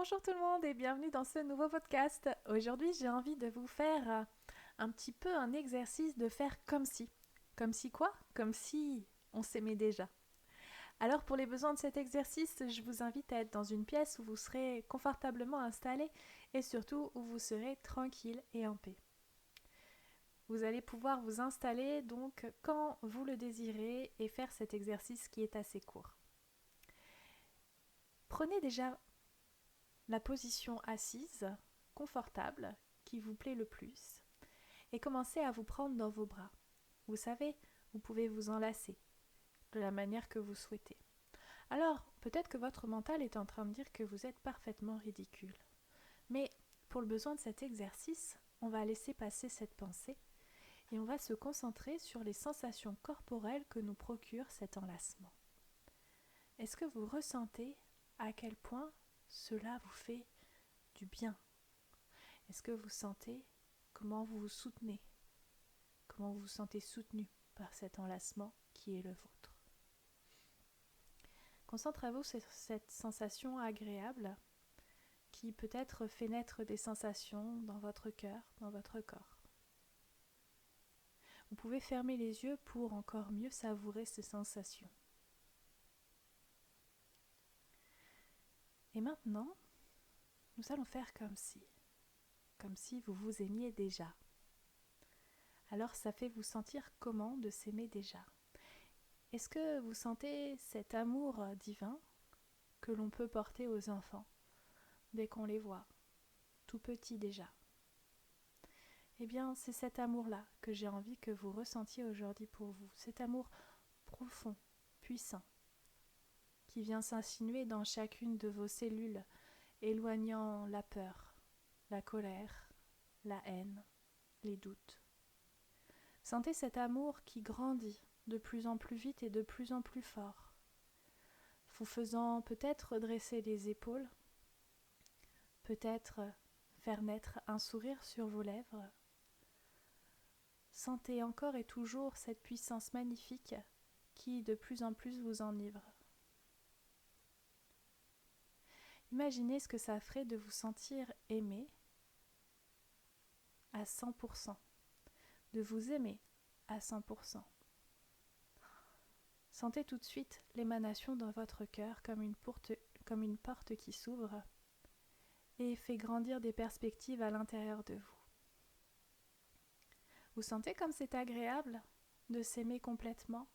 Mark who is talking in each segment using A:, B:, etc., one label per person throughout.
A: Bonjour tout le monde et bienvenue dans ce nouveau podcast. Aujourd'hui, j'ai envie de vous faire un petit peu un exercice de faire comme si. Comme si quoi? Comme si on s'aimait déjà. Alors pour les besoins de cet exercice, je vous invite à être dans une pièce où vous serez confortablement installé et surtout où vous serez tranquille et en paix. Vous allez pouvoir vous installer donc quand vous le désirez et faire cet exercice qui est assez court. Prenez déjà la position assise, confortable, qui vous plaît le plus, et commencez à vous prendre dans vos bras. Vous savez, vous pouvez vous enlacer de la manière que vous souhaitez. Alors, peut-être que votre mental est en train de dire que vous êtes parfaitement ridicule. Mais pour le besoin de cet exercice, on va laisser passer cette pensée et on va se concentrer sur les sensations corporelles que nous procure cet enlacement. Est-ce que vous ressentez à quel point cela vous fait du bien? Est-ce que vous sentez comment vous vous soutenez? Comment vous vous sentez soutenu par cet enlacement qui est le vôtre? Concentrez-vous sur cette sensation agréable qui peut-être fait naître des sensations dans votre cœur, dans votre corps. Vous pouvez fermer les yeux pour encore mieux savourer ces sensations. Et maintenant, nous allons faire comme si vous vous aimiez déjà. Alors ça fait vous sentir comment de s'aimer déjà? Est-ce que vous sentez cet amour divin que l'on peut porter aux enfants dès qu'on les voit, tout petits déjà? Eh bien, c'est cet amour-là que j'ai envie que vous ressentiez aujourd'hui pour vous, cet amour profond, puissant, qui vient s'insinuer dans chacune de vos cellules, éloignant la peur, la colère, la haine, les doutes. Sentez cet amour qui grandit de plus en plus vite et de plus en plus fort, vous faisant peut-être dresser les épaules, peut-être faire naître un sourire sur vos lèvres. Sentez encore et toujours cette puissance magnifique qui de plus en plus vous enivre. Imaginez ce que ça ferait de vous sentir aimé à 100%, de vous aimer à 100%. Sentez tout de suite l'émanation dans votre cœur comme une porte qui s'ouvre et fait grandir des perspectives à l'intérieur de vous. Vous sentez comme c'est agréable de s'aimer complètement,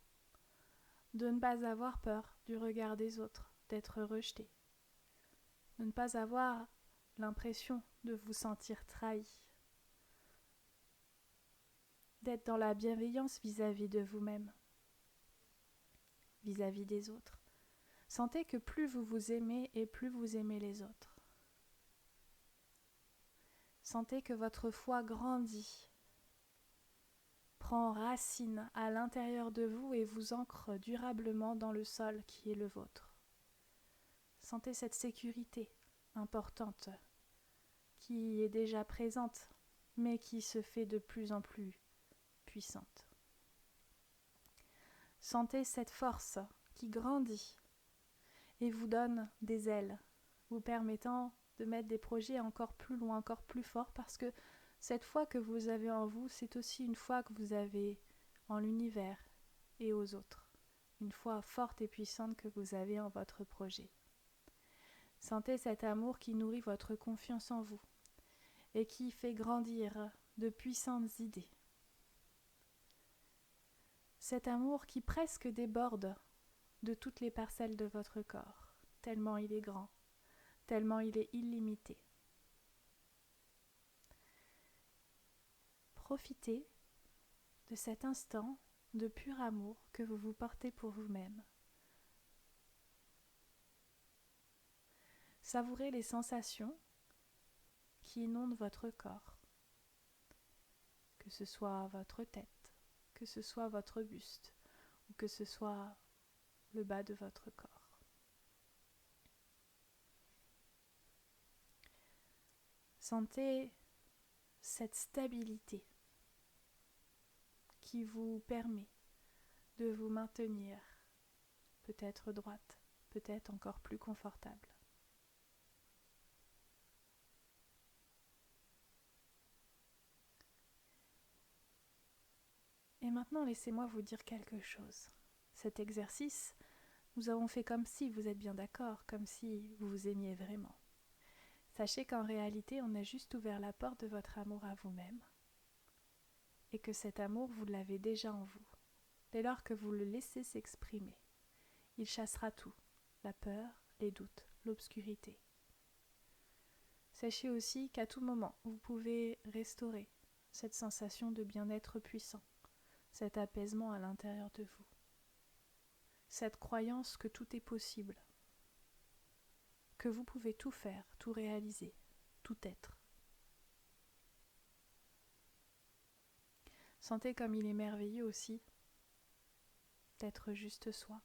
A: de ne pas avoir peur du regard des autres, d'être rejeté, de ne pas avoir l'impression de vous sentir trahi, d'être dans la bienveillance vis-à-vis de vous-même, vis-à-vis des autres. Sentez que plus vous vous aimez et plus vous aimez les autres. Sentez que votre foi grandit, prend racine à l'intérieur de vous et vous ancre durablement dans le sol qui est le vôtre. Sentez cette sécurité importante qui est déjà présente, mais qui se fait de plus en plus puissante. Sentez cette force qui grandit et vous donne des ailes, vous permettant de mettre des projets encore plus loin, encore plus forts, parce que cette foi que vous avez en vous, c'est aussi une foi que vous avez en l'univers et aux autres. Une foi forte et puissante que vous avez en votre projet. Sentez cet amour qui nourrit votre confiance en vous et qui fait grandir de puissantes idées. Cet amour qui presque déborde de toutes les parcelles de votre corps, tellement il est grand, tellement il est illimité. Profitez de cet instant de pur amour que vous vous portez pour vous-même. Savourez les sensations qui inondent votre corps, que ce soit votre tête, que ce soit votre buste, ou que ce soit le bas de votre corps. Sentez cette stabilité qui vous permet de vous maintenir peut-être droite, peut-être encore plus confortable. maintenant, laissez-moi vous dire quelque chose. Cet exercice, nous avons fait comme si, vous êtes bien d'accord, comme si vous vous aimiez vraiment. Sachez qu'en réalité, on a juste ouvert la porte de votre amour à vous-même et que cet amour, vous l'avez déjà en vous. Dès lors que vous le laissez s'exprimer, il chassera tout, la peur, les doutes, l'obscurité. Sachez aussi qu'à tout moment, vous pouvez restaurer cette sensation de bien-être puissant, cet apaisement à l'intérieur de vous, cette croyance que tout est possible, que vous pouvez tout faire, tout réaliser, tout être. Sentez comme il est merveilleux aussi d'être juste soi.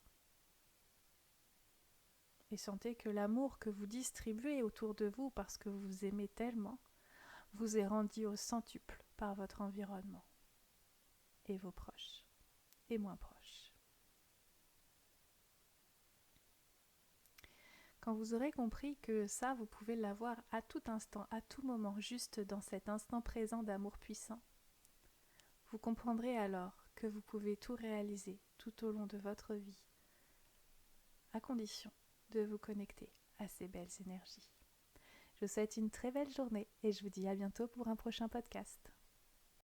A: Et sentez que l'amour que vous distribuez autour de vous parce que vous vous aimez tellement vous est rendu au centuple par votre environnement et vos proches et moins proches. Quand vous aurez compris que ça, vous pouvez l'avoir à tout instant, à tout moment, juste dans cet instant présent d'amour puissant, vous comprendrez alors que vous pouvez tout réaliser tout au long de votre vie, à condition de vous connecter à ces belles énergies. Je vous souhaite une très belle journée et je vous dis à bientôt pour un prochain podcast.